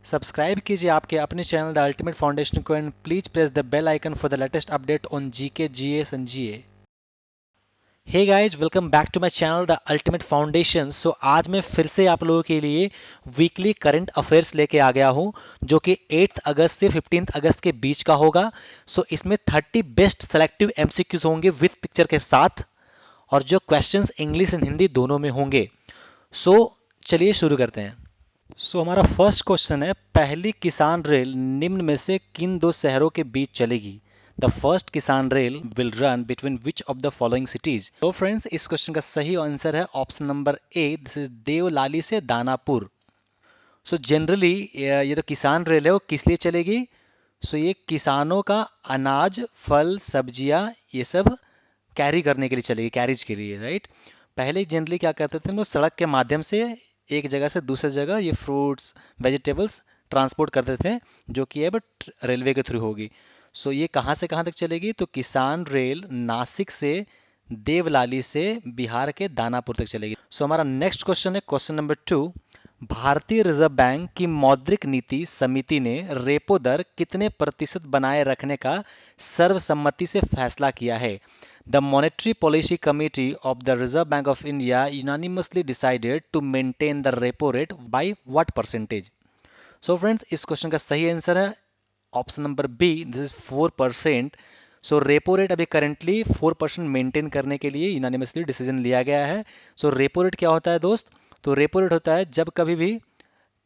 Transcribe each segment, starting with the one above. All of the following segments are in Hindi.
सब्सक्राइब कीजिए आपके अपने चैनल द अल्टीमेट फाउंडेशन को and please press the bell icon for the latest update on GK GS and GA. Hey guys, welcome back to my channel the ultimate foundation. So आज मैं फिर से आप लोगों के लिए वीकली करंट अफेयर्स लेके आ गया हूं जो कि 8 अगस्त से 15 अगस्त के बीच का होगा। सो इसमें 30 बेस्ट सेलेक्टिव एमसीक्यूज होंगे विद पिक्चर के साथ, और जो क्वेश्चंस इंग्लिश एंड हिंदी दोनों में होंगे। सो चलिए शुरू करते हैं। हमारा फर्स्ट क्वेश्चन है, पहली किसान रेल निम्न में से किन दो शहरों के बीच चलेगी? The first Kisan rail will run between which of the following cities? तो फ्रेंड्स, इस क्वेश्चन का सही आंसर है option number A, this is Devlali से दानापुर। जनरली ये तो किसान रेल है, वो किस लिए चलेगी? ये किसानों का अनाज, फल, सब्जियां ये सब कैरी करने के लिए चलेगी, कैरिज के लिए, राइट। पहले जनरली क्या करते थे, वो सड़क के माध्यम से एक जगह से दूसरी जगह ये फ्रूट्स, वेजिटेबल्स ट्रांसपोर्ट करते थे, जो कि अब रेलवे के थ्रू होगी। ये कहाँ से कहाँ तक चलेगी? तो किसान रेल नासिक से देवलाली से बिहार के दानापुर तक चलेगी। हमारा नेक्स्ट क्वेश्चन है क्वेश्चन नंबर 2। भारतीय रिजर्व बैंक की मौद्रिक नीति समिति ने रेपो दर कितने प्रतिशत बनाए रखने का सर्वसम्मति से फैसला किया है? The Monetary Policy Committee of the Reserve Bank of India unanimously decided to maintain the repo rate by what percentage? Friends, इस क्वेश्चन का सही आंसर है option number B, this is 4%। Repo rate अभी करंटली 4% मेंटेन करने के लिए यूनानिमसली डिसीजन लिया गया है। रेपो रेट क्या होता है दोस्त? तो रेपो रेट होता है जब कभी भी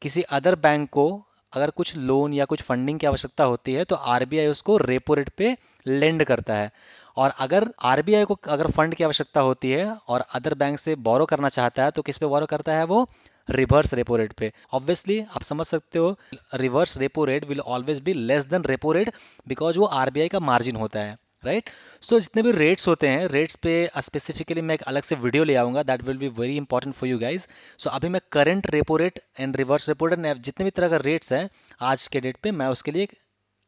किसी अदर बैंक को अगर कुछ लोन या कुछ फंडिंग की आवश्यकता होती है तो आरबीआई उसको रेपो रेट पे लेंड करता है। और अगर आरबीआई को अगर फंड की आवश्यकता होती है और अदर बैंक से बोरो करना चाहता है तो किस पे बोरो करता है? वो रिवर्स रेपो रेट पे। ऑब्वियसली आप समझ सकते हो, reverse repo rate will always be less than repo rate because वो आरबीआई का मार्जिन होता है, राइट। जितने भी रेट्स होते हैं, रेट्स पे स्पेसिफिकली मैं एक अलग से वीडियो ले आऊंगा, that will be very important for you guys. अभी मैं current repo rate and reverse repo rate जितने भी तरह का रेट्स हैं आज के डेट पे, मैं उसके लिए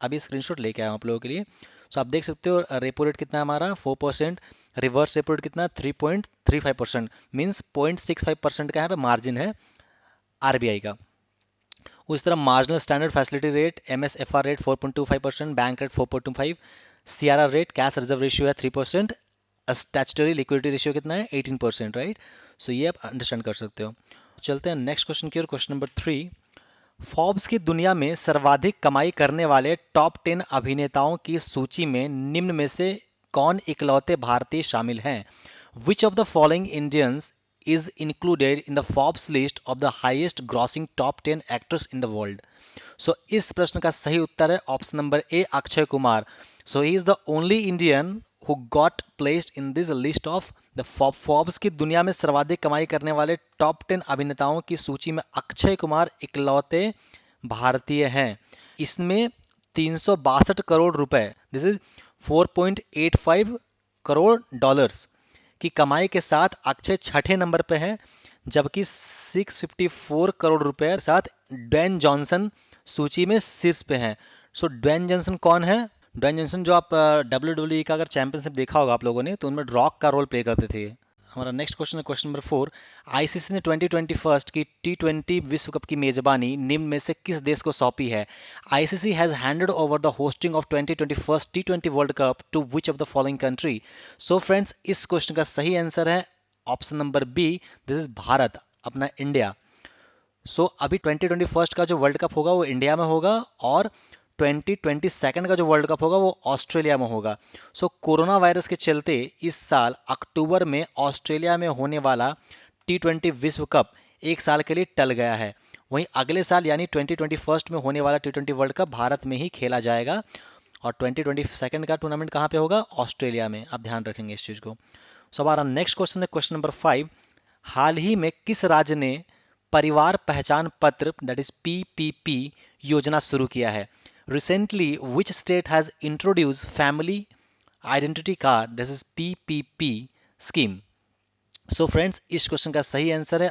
अभी स्क्रीनशॉट लेके आया हूँ आप लोगों के लिए। आप देख सकते हो रेपो रेट कितना है हमारा 4%, रिवर्स रेपो रेट कितना 3.35%, मीन्स 0.65% का यहाँ पे मार्जिन है आरबीआई का। उस तरह marginal standard facility rate MSFR rate 4.25%, bank rate 4.25, CRR rate cash reserve ratio है 3%, स्टैट्यूटरी लिक्विडिटी रेशियो कितना है 18%, राइट। ये आप अंडरस्टैंड कर सकते हो। चलते हैं नेक्स्ट क्वेश्चन की ओर, क्वेश्चन नंबर 3। फोर्ब्स की दुनिया में सर्वाधिक कमाई करने वाले टॉप 10 अभिनेताओं की सूची में निम्न में से कौन इकलौते भारतीय शामिल हैं? विच of the following Indians is included in the Forbes list of the highest grossing top 10 actors in the world? इस प्रश्न का सही उत्तर है option number A, Akshay Kumar. He is the only Indian who got placed in this list of the Forbes की दुनिया में सर्वाधिक कमाई करने वाले टॉप 10 अभिनेताओं की सूची में अक्षय कुमार इकलौते भारतीय हैं। इसमें 362 करोड़ रुपए, दिस इज 4.85 करोड़ डॉलर्स की कमाई के साथ अक्षय छठे नंबर पे है, जबकि 654 करोड़ रुपए के साथ ड्वेन जॉनसन सूची में शीर्ष पे हैं। ड्वेन जॉनसन कौन है? ड्वेन जॉनसन जो आप WWE का अगर चैंपियनशिप देखा होगा आप लोगों ने, तो उनमें रॉक का रोल प्ले करते थे। हमारा नेक्स्ट क्वेश्चन है क्वेश्चन नंबर 4। आईसीसी ने 2021 की T20 विश्व कप की मेजबानी निम्न में से किस देश को सौंपी है? ICC has handed over the hosting of 2021 T20 world cup to which of the following country? Friends, इस क्वेश्चन का सही आंसर है option number B, this is Bharat, अपना इंडिया। अभी 2021 का जो वर्ल्ड कप होगा वो इंडिया में होगा और 2022 का जो वर्ल्ड कप होगा वो ऑस्ट्रेलिया में होगा। कोरोना वायरस के चलते इस साल अक्टूबर में ऑस्ट्रेलिया में होने वाला T20 विश्व कप एक साल के लिए टल गया है। वहीं अगले साल यानी 2021 में होने वाला T20 वर्ल्ड कप भारत में ही खेला जाएगा और 2022 का टूर्नामेंट कहाँ पे होगा? ऑस्ट्रेलिया में। आप ध्यान रखेंगे इस चीज को। हमारा नेक्स्ट क्वेश्चन है क्वेश्चन नंबर 5। हाल ही में किस राज्य ने परिवार पहचान पत्र दैट इज पीपीपी योजना शुरू किया है? Recently, which state has introduced family identity card, this is PPP scheme? Friends, इस क्वेश्चन का सही आंसर है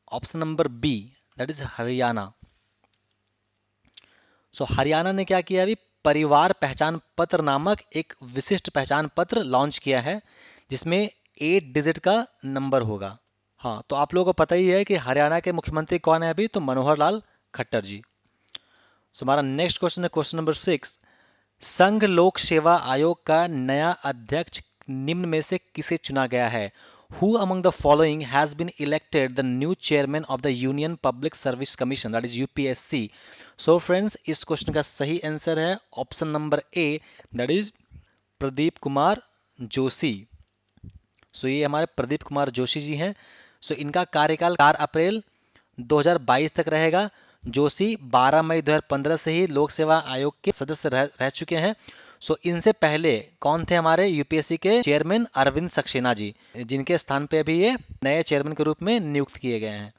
option number B, that is Haryana. Haryana ने क्या किया? अभी परिवार पहचान पत्र नामक एक विशिष्ट पहचान पत्र लॉन्च किया है जिसमें 8 डिजिट का नंबर होगा। हाँ, तो आप लोगों को पता ही है कि हरियाणा के मुख्यमंत्री कौन है अभी? तो मनोहर लाल खट्टर जी। सो हमारा नेक्स्ट क्वेश्चन है क्वेश्चन नंबर 6। संघ लोक सेवा आयोग का नया अध्यक्ष निम्न में से किसे चुना गया है? Who among the following has been elected the new chairman of the Union Public Service Commission, that is UPSC? So friends, इस क्वेश्चन का सही आंसर है option number A, that is Pradeep Kumar Joshi. So ये हमारे प्रदीप कुमार जोशी जी हैं। सो इनका कार्यकाल 4 अप्रैल 2022 तक रहेगा। जोशी 12 मई 2015 से ही लोक सेवा आयोग के सदस्य रह चुके हैं। सो इनसे पहले कौन थे हमारे यूपीएससी के चेयरमैन? अरविंद सक्सेना जी, जिनके स्थान पे अभी ये नए चेयरमैन के रूप में नियुक्त किए गए हैं।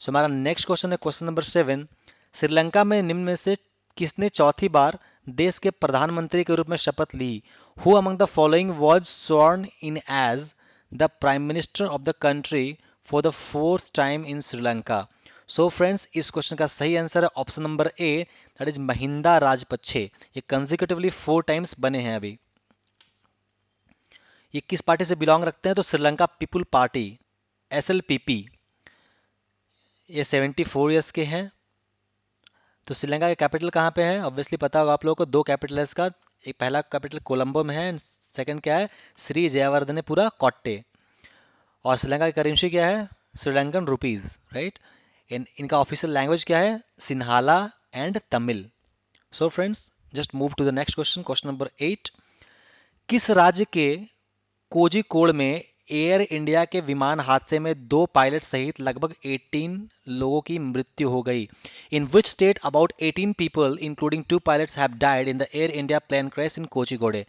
सो हमारा नेक्स्ट क्वेश्चन है क्वेश्चन नंबर 7। श्रीलंका में निम्न में से किसने चौथी बार देश के प्रधानमंत्री के रूप में शपथ ली? Who among the following was sworn in as the prime minister of the country for the 4th time in Sri Lanka? So friends, इस क्वेश्चन का सही आंसर है option number A, that is Mahinda Rajapaksa. ये कंसेक्यूटिवली 4 टाइम्स बने हैं अभी। ये किस पार्टी से बिलोंग रखते हैं? तो श्रीलंका पीपुल पार्टी, SLPP। ये 74 ईयर्स के हैं। तो श्रीलंका का कैपिटल कहाँ पे है? ऑब्वियसली पता होगा आप लोगों को, 2 कैपिटल है इसका। एक पहला कैपिटल कोलंबो में है, सेकंड क्या है? श्री जयवर्धनेपुरा कोट्टे। और श्रीलंका की करेंसी क्या है? Sri Lankan rupees, right. इनका ऑफिशियल लैंग्वेज क्या है? Sinhala and Tamil. So friends, just move to the next question, question number 8। किस राज्य के कोझिकोड में एयर इंडिया के विमान हादसे में 2 पायलट सहित लगभग 18 लोगों की मृत्यु हो गई? In which state about 18 people including 2 pilots have died in the Air India plane crash in Kozhikode?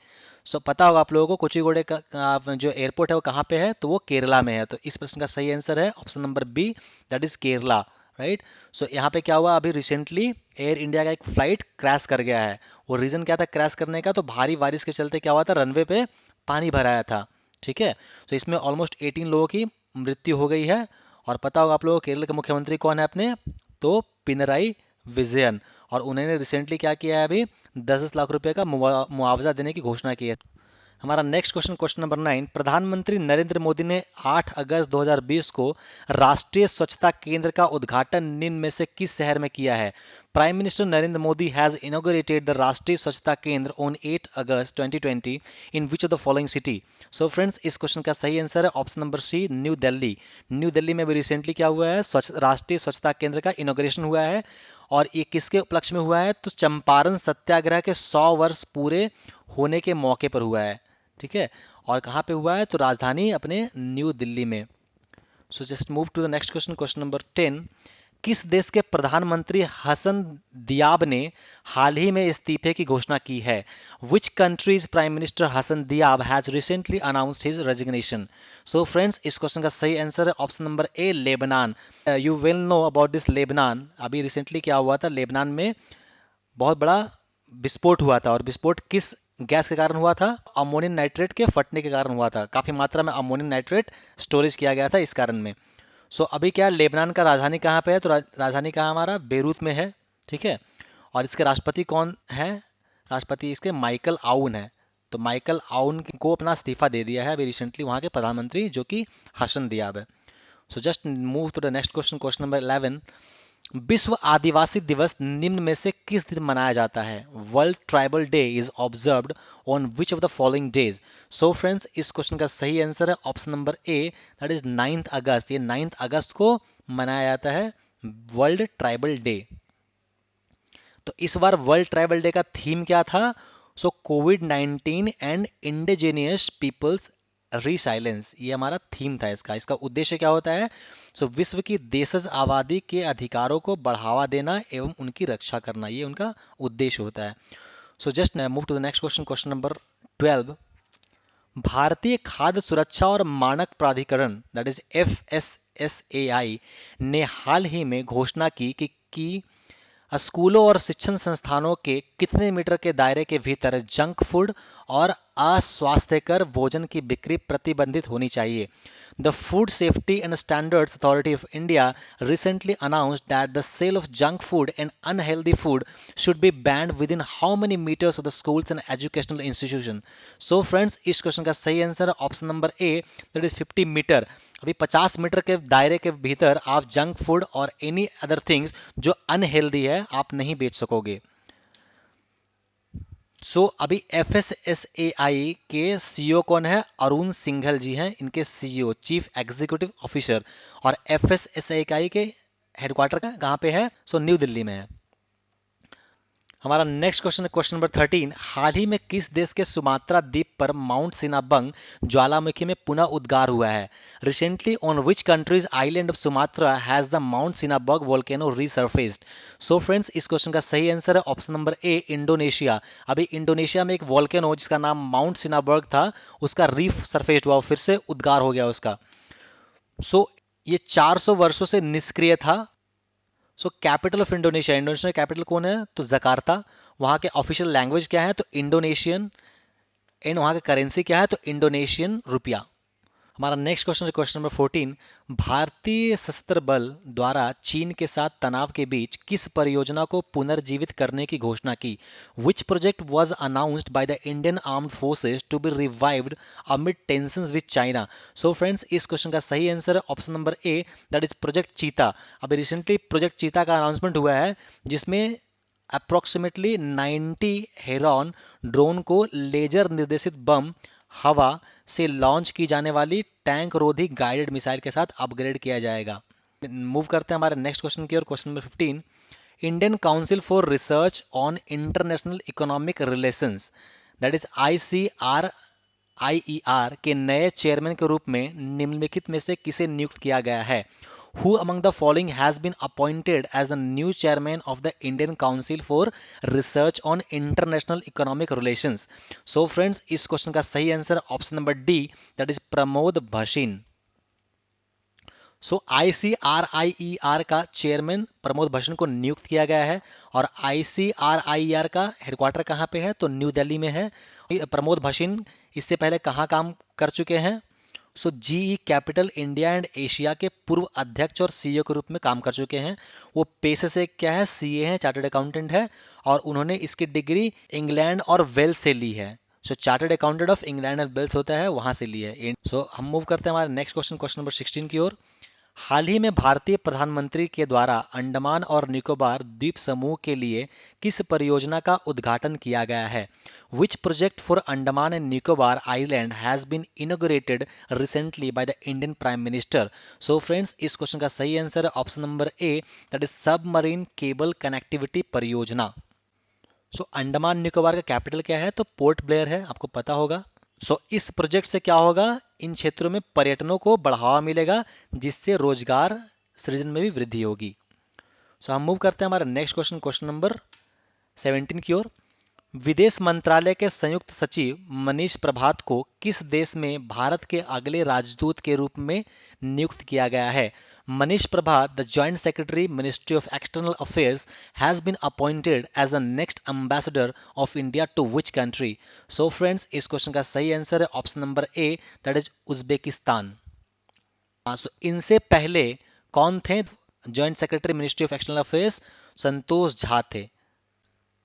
So पता होगा आप लोगों को कोझिकोड का जो एयरपोर्ट है वो कहाँ पे है? तो वो केरला में है। तो इस प्रश्न का सही आंसर है option number B, that is Kerala, right. So यहाँ पे क्या हुआ? अभी रिसेंटली एयर इंडिया का एक फ्लाइट क्रैश कर गया है। वो रीजन क्या था क्रैश करने का? तो भारी बारिश के चलते क्या हुआ था? रनवे पे पानी भराया था, ठीक है। तो इसमें ऑलमोस्ट 18 लोगों की मृत्यु हो गई है। और पता होगा आप लोगों को केरल के मुख्यमंत्री कौन है अपने? तो पिनराई विजयन। और उन्होंने रिसेंटली क्या किया है? अभी 10 लाख रुपए का मुआवजा देने की घोषणा की है। हमारा नेक्स्ट क्वेश्चन, क्वेश्चन नंबर 9। प्रधानमंत्री नरेंद्र मोदी ने 8 अगस्त 2020 को राष्ट्रीय स्वच्छता केंद्र का उद्घाटन निम्न में से किस शहर में किया है? Prime minister Narendra Modi has inaugurated the Rashtriya Swachhata Kendra on 8 August 2020 in which of the following city? So friends, इस क्वेश्चन का सही आंसर है option number C, New Delhi. New Delhi में भी रिसेंटली क्या हुआ है? राष्ट्रीय स्वच्छता केंद्र का इनॉग्रेशन हुआ है। और ये किसके उपलक्ष्य में हुआ है? तो चंपारण सत्याग्रह के 100 वर्ष पूरे होने के मौके पर हुआ है, ठीक है। और कहाँ पे हुआ है? तो राजधानी अपने न्यू दिल्ली में। So just move to the next question, question number 10। किस देश के प्रधानमंत्री हसन दियाब ने हाल ही में इस्तीफे की घोषणा की है? Which countries prime minister Hasan Diab has recently announced his resignation? So friends, इस क्वेश्चन का सही आंसर है option number A, Lebanon. You will know about this Lebanon. अभी रिसेंटली क्या हुआ था? लेबनान में बहुत बड़ा विस्फोट हुआ था। और विस्फोट किस गैस के कारण हुआ था? अमोनियम नाइट्रेट के फटने के कारण हुआ था। काफी मात्रा में अमोनियम नाइट्रेट स्टोरेज किया गया था इस कारण में। सो अभी क्या, लेबनान का राजधानी कहाँ पे है? तो राजधानी कहाँ हमारा? बेरूत में है, ठीक है। और इसके राष्ट्रपति कौन है? राष्ट्रपति इसके माइकल आउन है। तो माइकल आउन को अपना इस्तीफा दे दिया है अभी रिसेंटली वहाँ के प्रधानमंत्री, जो कि हसन दियाब है। So just move to the next question, question number 11। विश्व आदिवासी दिवस निम्न में से किस दिन मनाया जाता है? World tribal day is observed on which of the following days? So friends, इस क्वेश्चन का सही आंसर है option number A, that is 9 अगस्त। ये 9 अगस्त को मनाया जाता है वर्ल्ड ट्राइबल डे। तो इस बार वर्ल्ड ट्राइबल डे का थीम क्या था? सो कोविड-19 एंड इंडिजिनियस पीपल्स रीसाइलेंस, ये हमारा थीम था इसका। इसका उद्देश्य क्या होता है? सो विश्व की देशज आबादी के अधिकारों को बढ़ावा देना एवं उनकी रक्षा करना, ये उनका उद्देश्य होता है। So just move to the next question, question number 12। भारतीय खाद्य सुरक्षा और मानक प्राधिकरण, दैट इज FSSAI, ने हाल ही में घोषणा की कि स्कूलों और शिक्षण संस्थानों के कितने मीटर के दायरे के भीतर जंक फूड और अस्वास्थ्यकर भोजन की बिक्री प्रतिबंधित होनी चाहिए। The Food Safety and Standards Authority of India recently announced that the sale of junk food and unhealthy food should be banned within how many meters of the schools and educational institution. So friends, इस क्वेश्चन का सही आंसर है option number A, that is 50 metre. अभी 50 मीटर के दायरे के भीतर आप जंक फूड और एनी अदर थिंग्स जो अनहेल्दी है आप नहीं बेच सकोगे। अभी एफएसएसएआई के सीईओ कौन है? अरुण सिंघल जी हैं इनके सीईओ, चीफ एग्जीक्यूटिव ऑफिसर। और एफएसएसएआई के हेडक्वार्टर कहाँ पे है? न्यू दिल्ली में है। हमारा नेक्स्ट क्वेश्चन है क्वेश्चन नंबर 13। हाल ही में किस देश के सुमात्रा द्वीप पर माउंट सिनाबंग ज्वालामुखी में पुनः उद्गार हुआ है? Recently on which countries island of Sumatra has the mount Sinabung volcano resurfaced? So friends, इस क्वेश्चन का सही आंसर है ऑप्शन नंबर ए, इंडोनेशिया। अभी इंडोनेशिया में एक वोल्केनो जिसका नाम माउंट सिनाबर्ग था, उसका रीफ सरफेस्ड हुआ, फिर से उद्गार हो गया उसका। ये 400 वर्षों से निष्क्रिय था। Capital of Indonesia, Indonesia capital कौन है? तो जकार्ता। वहां के ऑफिशियल लैंग्वेज क्या है? तो इंडोनेशियन। एंड वहां की करेंसी क्या है? तो इंडोनेशियन रुपया। हमारा नेक्स्ट क्वेश्चन है क्वेश्चन नंबर 14। भारतीय सशस्त्र बल द्वारा चीन के साथ तनाव के बीच किस परियोजना को पुनर्जीवित करने की घोषणा की? Which project was announced by the Indian armed forces to be revived amid tensions with China? So friends, इस क्वेश्चन का सही आंसर है option number A, that is project cheetah. अभी रिसेंटली प्रोजेक्ट चीता का अनाउंसमेंट हुआ है, जिसमें अप्रोक्सीमेटली 90 हेरॉन ड्रोन को लेजर निर्देशित बम हवा से लॉन्च की जाने वाली टैंक रोधी गाइडेड मिसाइल के साथ अपग्रेड किया जाएगा। मूव करते हैं हमारे नेक्स्ट क्वेश्चन की ओर, question number 15। Indian council for research on international economic relations, that is IER के नए चेयरमैन के रूप में निम्नलिखित में से किसे नियुक्त किया गया है? Who among the following has been appointed as the new chairman of the Indian Council for Research on International Economic Relations? So friends, इस क्वेश्चन का सही answer option number D, that is Pramod Bhasin. ICRIER का चेयरमैन प्रमोद भसीन को नियुक्त किया गया है। और आईसीआरआईईआर का हेडक्वार्टर कहाँ पे है? तो न्यू दिल्ली में है। प्रमोद भसीन इससे पहले कहाँ काम कर चुके हैं? GE capital India and Asia के पूर्व अध्यक्ष और सीईओ के रूप में काम कर चुके हैं। वो पेशे से क्या है? सीए हैं, चार्टर्ड अकाउंटेंट है। और उन्होंने इसकी डिग्री इंग्लैंड और वेल्स से ली है। Chartered accountant of England and Wales होता है, वहां से ली है। हम मूव करते हैं हमारे नेक्स्ट क्वेश्चन, क्वेश्चन नंबर 16 की ओर। हाल ही में भारतीय प्रधानमंत्री के द्वारा अंडमान और निकोबार द्वीप समूह के लिए किस परियोजना का उद्घाटन किया गया है? Which project for Andaman and Nicobar Island has been inaugurated recently by the Indian Prime Minister? So friends, इस क्वेश्चन का सही आंसर है option number A, that is submarine cable connectivity परियोजना। अंडमान निकोबार का कैपिटल क्या है? तो पोर्ट ब्लेयर है, आपको पता होगा। इस प्रोजेक्ट से क्या होगा? इन क्षेत्रों में पर्यटनों को बढ़ावा मिलेगा, जिससे रोजगार सृजन में भी वृद्धि होगी। हम मूव करते हैं हमारा नेक्स्ट क्वेश्चन, क्वेश्चन नंबर 17 की ओर। विदेश मंत्रालय के संयुक्त सचिव मनीष प्रभात को किस देश में भारत के अगले राजदूत के रूप में नियुक्त किया गया है? Manish Prabhat, the joint secretary ministry of external affairs, has been appointed as the next ambassador of India to which country? Friends, इस क्वेश्चन का सही आंसर है option number A, that is Uzbekistan. इनसे पहले कौन थे joint secretary ministry of external affairs? Santosh Jha थे।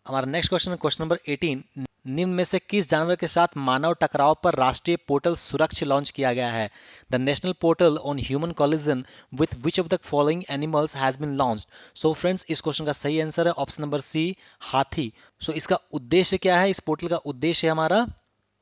हमारा नेक्स्ट क्वेश्चन है क्वेश्चन नंबर 18। निम्न में से किस जानवर के साथ मानव टकराव पर राष्ट्रीय पोर्टल सुरक्ष लॉन्च किया गया है? The national portal on human collision with which of the following animals has been launched? Friends, इस क्वेश्चन का सही आंसर है ऑप्शन नंबर सी, हाथी। इसका उद्देश्य क्या है? इस पोर्टल का उद्देश्य है हमारा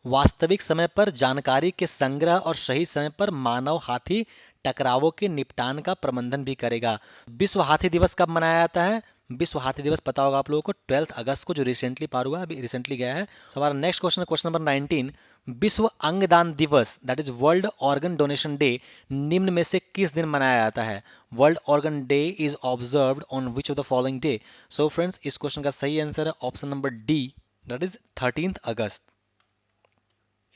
वास्तविक समय पर जानकारी के संग्रह और सही समय पर मानव हाथी टकरावों के निपटान का प्रबंधन भी करेगा। विश्व हाथी दिवस कब मनाया जाता है? विश्व हाथी दिवस पता होगा आप लोगों को, 12 अगस्त को, जो रिसेंटली पार हुआ, अभी रिसेंटली गया है। हमारा नेक्स्ट क्वेश्चन है क्वेश्चन नंबर 19। विश्व अंगदान दिवस, that is world organ donation day, निम्न में से किस दिन मनाया जाता है? World organ day is observed on which of the following day? Friends, इस क्वेश्चन का सही आंसर है option number D, that is 13 अगस्त।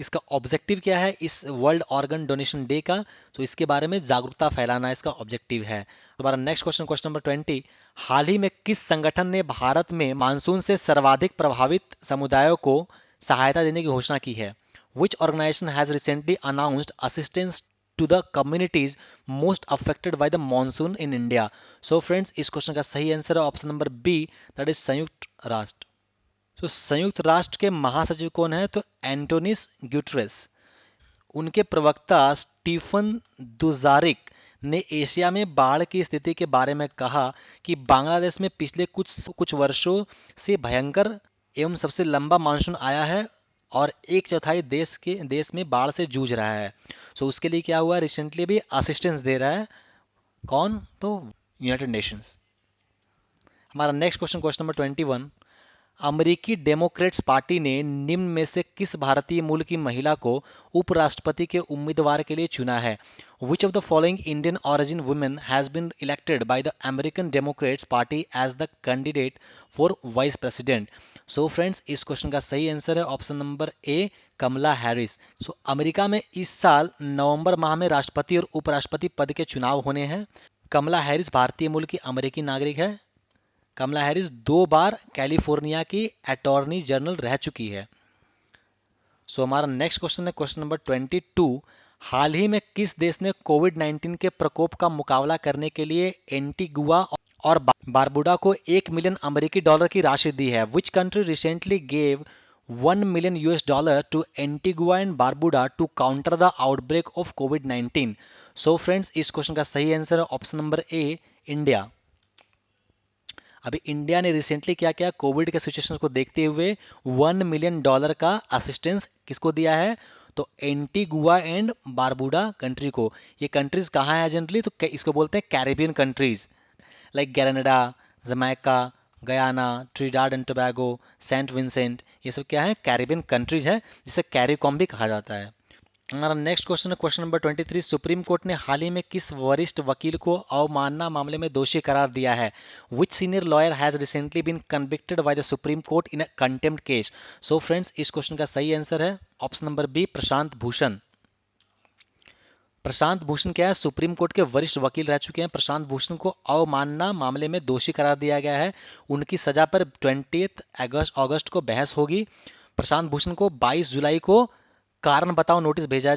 इसका ऑब्जेक्टिव क्या है इस वर्ल्ड ऑर्गन डोनेशन डे का? इसके बारे में जागरूकता फैलाना इसका ऑब्जेक्टिव है। हमारा नेक्स्ट क्वेश्चन, क्वेश्चन नंबर 20। हाल ही में किस संगठन ने भारत में मानसून से सर्वाधिक प्रभावित समुदायों को सहायता देने की घोषणा की है? Which organisation has recently announced assistance to the communities most affected by the monsoon in India? So friends, इस क्वेश्चन का सही आंसर है option number B, that is संयुक्त राष्ट्र। तो संयुक्त राष्ट्र के महासचिव कौन है? तो एंटोनिस ग्यूटरेस। उनके प्रवक्ता स्टीफन दुजारिक ने एशिया में बाढ़ की स्थिति के बारे में कहा कि बांग्लादेश में पिछले कुछ कुछ वर्षों से भयंकर एवं सबसे लंबा मानसून आया है और एक चौथाई देश में बाढ़ से जूझ रहा है। सो उसके लिए क्या हुआ, रिसेंटली भी असिस्टेंस दे रहा है कौन? तो यूनाइटेड नेशंस। हमारा नेक्स्ट क्वेश्चन, क्वेश्चन नंबर 21। अमेरिकी डेमोक्रेट्स पार्टी ने निम्न में से किस भारतीय मूल की महिला को उपराष्ट्रपति के उम्मीदवार के लिए चुना है? Which of the following Indian origin women has been elected by the American Democrats party as the candidate for vice president? So friends, इस क्वेश्चन का सही आंसर है option number A, Kamala Harris. So America में इस साल नवंबर माह में राष्ट्रपति और उपराष्ट्रपति पद के चुनाव होने हैं। कमला हैरिस भारतीय मूल की अमेरिकी नागरिक है। कमला हैरिस 2 बार कैलिफोर्निया की अटॉर्नी जनरल रह चुकी है। सो हमारा नेक्स्ट क्वेश्चन है क्वेश्चन नंबर 22। हाल ही में किस देश ने कोविड 19 के प्रकोप का मुकाबला करने के लिए एंटीगुआ और बारबुडा को $1 मिलियन की राशि दी है? Which country recently gave $1 million to Antigua and Barbuda to counter the outbreak of Covid 19? So friends, इस क्वेश्चन का सही आंसर है ऑप्शन नंबर ए, इंडिया। अभी इंडिया ने रिसेंटली क्या किया, कोविड के सिचुएशन को देखते हुए $1 मिलियन का असिस्टेंस किसको दिया है? तो एंटीगुआ एंड बारबुडा कंट्री को। ये कंट्रीज कहाँ है जनरली? तो इसको बोलते हैं Caribbean countries, like Grenada, Jamaica, Guyana, Trinidad and Tobago, Saint Vincent, ये सब क्या है? कैरिबियन कंट्रीज है, जिसे कैरिकॉम भी कहा जाता है। हमारा नेक्स्ट क्वेश्चन है क्वेश्चन नंबर 23। सुप्रीम कोर्ट ने हाल ही में किस वरिष्ठ वकील को अवमानना मामले में दोषी करार दिया है? Which senior lawyer has recently been convicted by the supreme court in a contempt case? So friends, इस क्वेश्चन का सही आंसर है option number B, Prashant Bhushan. Prashant Bhushan क्या है? सुप्रीम कोर्ट के वरिष्ठ वकील रह चुके हैं। प्रशांत भूषण को अवमानना मामले में दोषी करार दिया गया है। उनकी सजा पर 20 अगस्त को बहस होगी। प्रशांत भूषण को 22 जुलाई को कारण बताओ नोटिस भेजा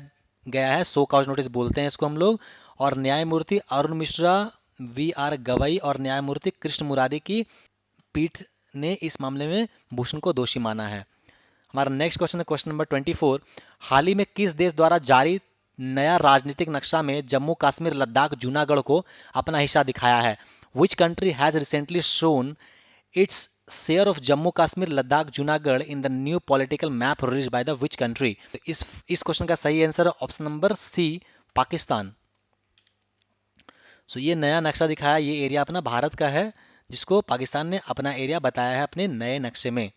गया है, सो कॉज नोटिस बोलते हैं इसको हम लोग। और न्यायमूर्ति अरुण मिश्रा, VR गवई और न्यायमूर्ति कृष्ण मुरारी की पीठ ने इस मामले में भूषण को दोषी माना है। हमारा नेक्स्ट क्वेश्चन है क्वेश्चन नंबर 24। हाल ही में किस देश द्वारा जारी नया राजनीतिक नक्शा में जम्मू कश्मीर, लद्दाख, जूनागढ़ को अपना हिस्सा दिखाया है? Which country has recently shown its share of Jammu Kashmir, Ladakh, Junagadh in the new political map release by the which country? इस क्वेश्चन का सही आंसर है ऑप्शन नंबर सी, पाकिस्तान। सो ये नया नक्शा दिखाया, ये एरिया अपना भारत का है, जिसको पाकिस्तान ने अपना एरिया बताया है अपने नए नक्शे में।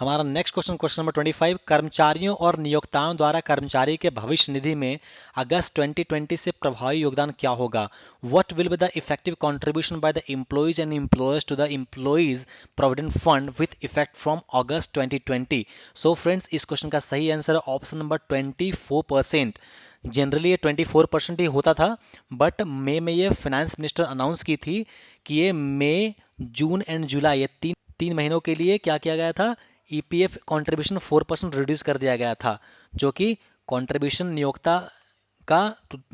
हमारा नेक्स्ट क्वेश्चन क्वेश्चन नंबर 25। कर्मचारियों और नियोक्ताओं द्वारा कर्मचारी के भविष्य निधि में अगस्त 2020 से प्रभावी योगदान क्या होगा? What will be the effective contribution by the employees and employers to the employees provident fund with effect from August 2020? So friends, इस क्वेश्चन का सही आंसर है ऑप्शन नंबर 24%। जनरली ये 24% ही होता था, बट मई में ये फाइनेंस मिनिस्टर अनाउंस की थी कि ये मई, जून एंड जुलाई, ये तीन महीनों के लिए क्या किया गया था, EPF कंट्रीब्यूशन 4% रिड्यूस कर दिया गया था, जो कि कंट्रीब्यूशन नियोक्ता का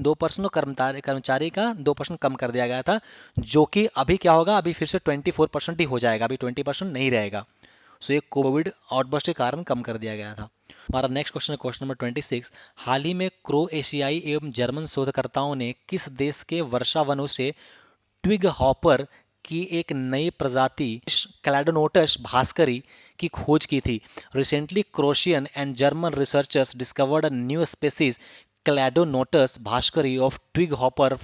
2% और कर्मचारी का 2% कम कर दिया गया था, जो कि अभी क्या होगा, अभी फिर से 24% ही हो जाएगा, अभी 20% नहीं रहेगा। सो ये कोविड आउटबर्स्ट के कारण कम कर दिया गया था। हमारा नेक्स्ट क्वेश्चन है क्वेश्चन नंबर 26। हाल ही में क्रोएशियाई एवं जर्मन शोधकर्ताओं ने किस देश के वर्षावनों से ट्विग हॉपर की एक नई प्रजाति क्लैडोनोटस भास्करी की खोज की थी? Recently Croatian and German researchers discovered a new species Cladonotus bhaskari of twig hopper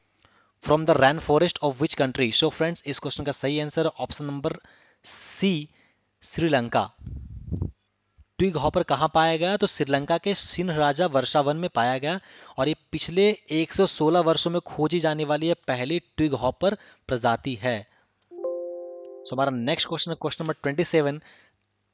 from the rain forest of which country? So friends, इस क्वेश्चन का सही answer option number C, Sri Lanka. Twig hopper कहाँ पाया गया? तो श्रीलंका के सिंह राजा वर्षावन में पाया गया, और ये पिछले 116 वर्षों में खोजी जाने वाली ये पहली ट्विग हॉपर प्रजाति है। सो हमारा नेक्स्ट क्वेश्चन है question number 27।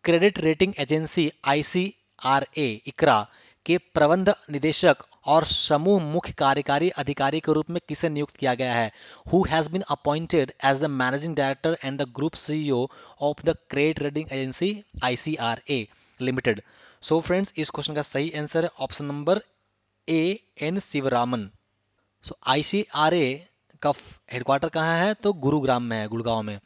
Credit rating agency ICRA, इकरा के प्रबंध निदेशक और समूह मुख्य कार्यकारी अधिकारी के रूप में किसे नियुक्त किया गया है? Who has been appointed as the managing director and the group CEO of the credit rating agency ICRA limited? So friends, इस क्वेश्चन का सही आंसर है option number A, N Sivaraman. So ICRA का हेडक्वार्टर कहाँ है? तो गुरुग्राम में है, गुड़गांव में।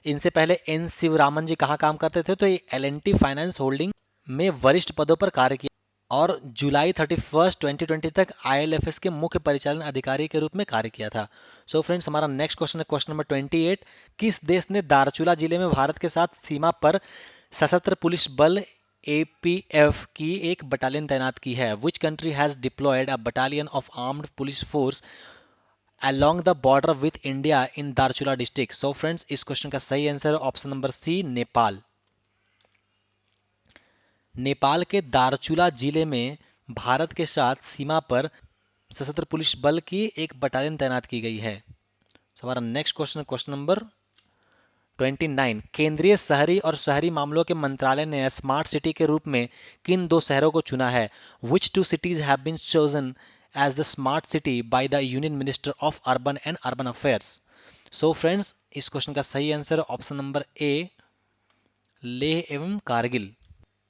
इनसे पहले एन शिवरामन जी कहाँ काम करते थे? तो ये एल&टी फाइनेंस होल्डिंग में वरिष्ठ पदों पर कार्य किया और जुलाई 31 2020 तक आईएलएफएस के मुख्य परिचालन अधिकारी के रूप में कार्य किया था। सो फ्रेंड्स, हमारा नेक्स्ट क्वेश्चन है क्वेश्चन नंबर 28। किस देश ने दारचूला जिले में भारत के साथ सीमा पर सशस्त्र पुलिस बल एपीएफ की एक बटालियन तैनात की है? Which country has deployed a battalion of armed police force along the border with India in Dharchula district? So friends, इस क्वेश्चन का सही आंसर है option number C, Nepal. Nepal के दारचूला जिले में भारत के साथ सीमा पर सशस्त्र पुलिस बल की एक बटालियन तैनात की गई है। हमारा नेक्स्ट क्वेश्चन है क्वेश्चन नंबर 29। केंद्रीय शहरी और शहरी मामलों के मंत्रालय ने स्मार्ट सिटी के रूप में किन दो शहरों को चुना है? Which two cities have been chosen as the smart city by the union minister of urban and urban affairs? So friends, इस क्वेश्चन का सही आंसर है ऑप्शन नंबर ए, लेह एवं कारगिल।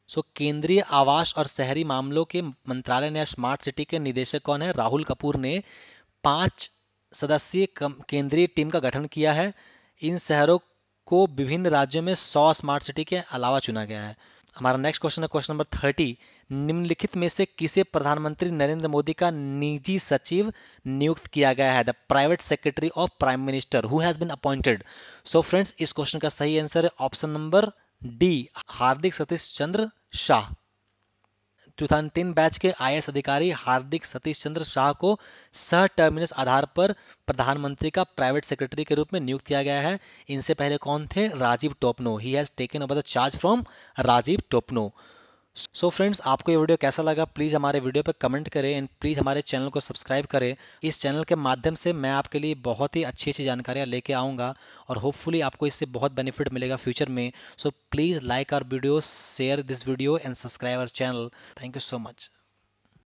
सो केंद्रीय आवास और शहरी मामलों के मंत्रालय ने स्मार्ट सिटी के निदेशक कौन है? राहुल कपूर ने 5 सदस्यीय केंद्रीय टीम का गठन किया है। इन शहरों को विभिन्न राज्यों में 100 स्मार्ट सिटी के अलावा चुना गया है। हमारा नेक्स्ट क्वेश्चन है क्वेश्चन नंबर 30। निम्नलिखित में से किसे प्रधानमंत्री नरेंद्र मोदी का निजी सचिव नियुक्त किया गया है? The private secretary of prime minister who has been appointed? So friends, इस क्वेश्चन का सही आंसर है option number D, Hardik Satish Chandra Shah. 2003 batch के आईएएस अधिकारी हार्दिक सतीश चंद्र शाह को सह टर्मिनस आधार पर प्रधानमंत्री का प्राइवेट सेक्रेटरी के रूप में नियुक्त किया गया है। इनसे पहले कौन थे? Rajiv Topno. He has taken over the charge from Rajiv Topno. So friends, आपको ये वीडियो कैसा लगा? प्लीज़ हमारे वीडियो पर कमेंट करें एंड प्लीज़ हमारे चैनल को सब्सक्राइब करें। इस चैनल के माध्यम से मैं आपके लिए बहुत ही अच्छी अच्छी जानकारियाँ लेके आऊँगा और होपफुली आपको इससे बहुत बेनिफिट मिलेगा फ्यूचर में। So please like our video, share this video and subscribe our channel. Thank you so much.